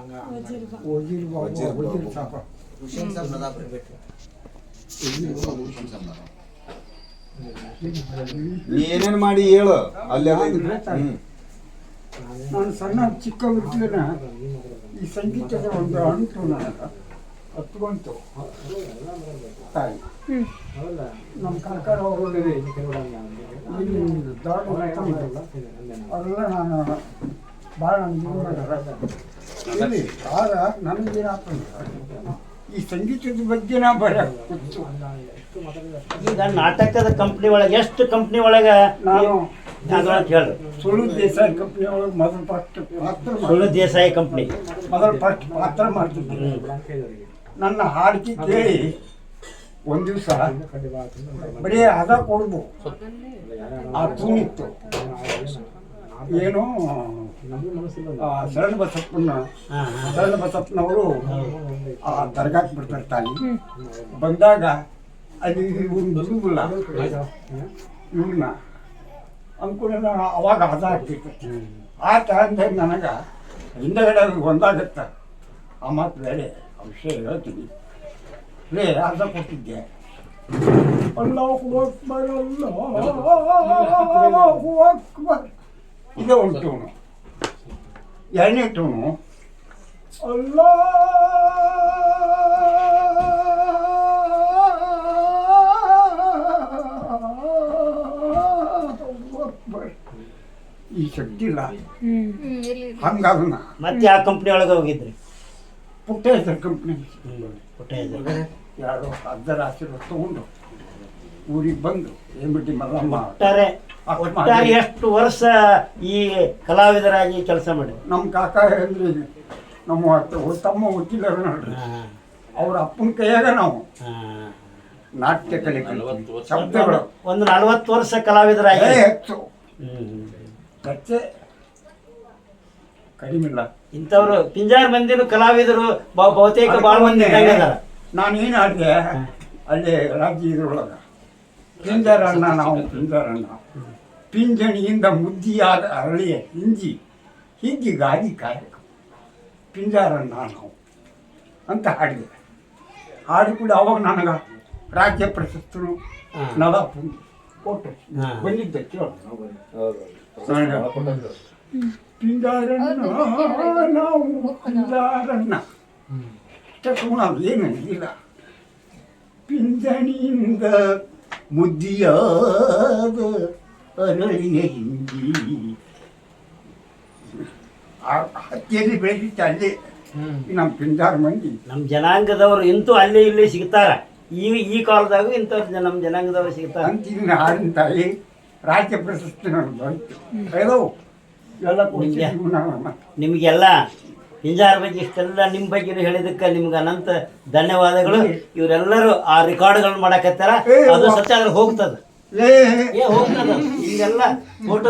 वजीर साहब हुसैन साहब नदापुर बैठे ನೀ ಏನೇನು ಮಾಡಿ ಹೇಳು ಅಲ್ಲೇ ನಾನು ಸಣ್ಣ ಚಿಕ್ಕ ಹುಡುಗನ ಈ ಸಂಗೀತದ ಒಂದು ಅಂಟು ನನಗೆ ಹತ್ಕೊಂತು ತಾಯಿ ನಮ್ಮ ಕಾಕಾರ ಅವರು ಅವರೆಲ್ಲ ನಾನು ಭಾಳ ಇಲ್ಲಿ ಆಗ ನನಗೇನಾಗ್ತಂದ್ರೆ ಈ ಸಂಗೀತದ ಬಗ್ಗೆ ನಾ ಬರೋದು ಈಗ ನಾಟಕದ ಕಂಪ್ನಿ ಒಳಗೆ ಎಷ್ಟು ಕಂಪ್ನಿ ಒಳಗೆ ನಾನು ಹೇಳಿ ಸುಳ್ಳು ದೇಸಾಯಿ ಕಂಪ್ನಿ ಒಳಗೆ ಮೊದಲು ಫಸ್ಟ್ ಪಾತ್ರ ಸುಳ್ಳು ದೇಸಾಯಿ ಕಂಪ್ನಿ ಮೊದಲು ಫಸ್ಟ್ ಪಾತ್ರ ಮಾಡ್ತಿದ್ದೆ ನನ್ನ ಹಾಡಿಕೆ ಕೇಳಿ ಒಂದು ದಿವಸ ಬರೀ ಅದ ಕೊಡ್ಬು ಆ ತೂನಿತ್ತು ಏನು ಶರಣ ಬಸಪ್ಪನವರು ಆ ದರ್ಗಾಕ್ಕೆ ಬಿಡ್ತಾರೆ ತಾಯಿ ಬಂದಾಗ ಅಲ್ಲಿ ಒಂದು ಹುಡುಗಲ್ಲ ಇವ್ರನ್ನ ಅಂಕುಲ ಅವಾಗ ಹದ ಆಗ್ತಿತ್ತು ಆತ ಅಂದಾಗ ನನಗೆ ಹಿಂದಗಡೆ ಒಂದಾಗತ್ತ ಆ ಮಾತು ಬೇರೆ ವಿಷಯ ಹೇಳ್ತೀನಿ ರೇ ಅರ್ಧ ಕೊಟ್ಟಿದ್ದೆ ಅಲ್ಲಾಹು ಅಕ್ಬರ್ ಅಲ್ಲಾಹು ಅಕ್ಬರ್ ಇದೇ ಒಂದು ಟೂನು ಎರಡನೇ ಟೂನು ಈ ಶಕ್ತಿ ಇಲ್ಲ ಹಂಗಾದನ್ನ ಮತ್ತೆ ಆ ಕಂಪ್ನಿ ಒಳಗೆ ಹೋಗಿದ್ರಿ ಪುಟ್ಟೇಶ್ವರ ಕಂಪ್ನಿ ಪುಟ್ಟೇಶ್ವರ ಯಾರೋ ಅರ್ಧರ ಆಶೀರ್ವಾದ ತಗೊಂಡು ಊರಿಗೆ ಬಂದು ಏನ್ಬಿಟ್ಟು ಮಲ್ಲಮ್ಮ ಒಟ್ಟಾರೆ ಎಷ್ಟು ವರ್ಷ ಈ ಕಲಾವಿದರಾಗಿ ಕೆಲಸ ಮಾಡಿ ನಮ್ಮ ಕಾಕ ಅಂದ್ರೆ ನಮ್ಮ ತಮ್ಮ ವಕೀಲರು ನೋಡ್ರಿ ಅವ್ರ ಅಪ್ಪನ ಕೈಯಾಗ ನಾವು ನಾಟ್ಯ ಕಲೆ ಶಬ್ದಗಳು ಒಂದು 40 ವರ್ಷ ಕಲಾವಿದರಾಗಿ ಹೆಚ್ಚು ಖರ್ಚೆ ಕಡಿಮಿಲ್ಲ ಇಂಥವ್ರು ಪಿಂಜಾರ್ ಮಂದಿರು ಕಲಾವಿದರು ಬಹುತೇಕ ಭಾಳ ಮಂದಿ ನಾನೇನು ಆಡಿದೆ ಅಲ್ಲಿ ರಾಜ್ಯ ಇದ್ರೊಳಗೆ ಪಿಂಜಾರಣ್ಣ ನಾವು ಪಿಂಜಾರಣ್ಣ ಪಿಂಜಣಿಯಿಂದ ಮುದ್ದಿಯಾದ ಅರಳಿಯ ಹಿಂಜಿ ಹೀಗೆ ಗಾದಿ ಕಾಯಕ ಪಿಂಜಾರಣ್ಣ ನಾವು ಅಂತ ಹಾಡಿದೆ ಹಾಡಿ ಕೂಡ ಅವಾಗ ನನಗೆ ರಾಜ್ಯ ಪ್ರಶಸ್ತಿರು ನದಾಪು ಕೊಟ್ಟು ಬಂದಿದ್ದೆ ಕೇಳು ಪಿಂಜಾರಣ್ಣ ನಾವು ಪಿಂಜಾರಣ್ಣ ತಗೊಂಡು ಏನು ಇಲ್ಲ ಪಿಂಜಣಿಯಿಂದ ಮುದ್ದಿಯಾದ ಅರಳಿಯ ಹಿಂದಿ ಹತ್ತಿಯಲ್ಲಿ ಬೆಳೆದಿತ್ತು ಅಲ್ಲಿ ನಮ್ಮ ಪಿಂಜಾರ ಮಂದಿ ನಮ್ಮ ಜನಾಂಗದವರು ಇಂತೂ ಅಲ್ಲಿ ಇಲ್ಲಿ ಸಿಗ್ತಾರ ಈ ಕಾಲದಾಗೂ ಇಂಥವ್ರು ನಮ್ಮ ಜನಾಂಗದವರು ಸಿಗ್ತಾರ ಅಂತಿನ ಹಾಡಿನ ತಾಯಿ ರಾಜ್ಯ ಪ್ರಶಸ್ತಿ ನನಗೆ ಬಂತು ಹೇಳವು ಎಲ್ಲ ನಿಮಗೆಲ್ಲ ಪಿಂಜಾರ ಬಗ್ಗೆ ಇಷ್ಟೆಲ್ಲ ನಿಮ್ಮ ಬಗ್ಗೆ ಹೇಳಿದಕ್ಕೆ ನಿಮ್ಗೆ ಅನಂತ ಧನ್ಯವಾದಗಳು. ಇವರೆಲ್ಲರೂ ಆ ರೆಕಾರ್ಡ್ಗಳನ್ನ ಮಾಡಕತ್ತಾರ, ಅದು ಸತ್ಯ ಅದ್ರ ಹೋಗ್ತದ, ಹೋಗ್ತದ. ಈಗೆಲ್ಲ ಫೋಟೋ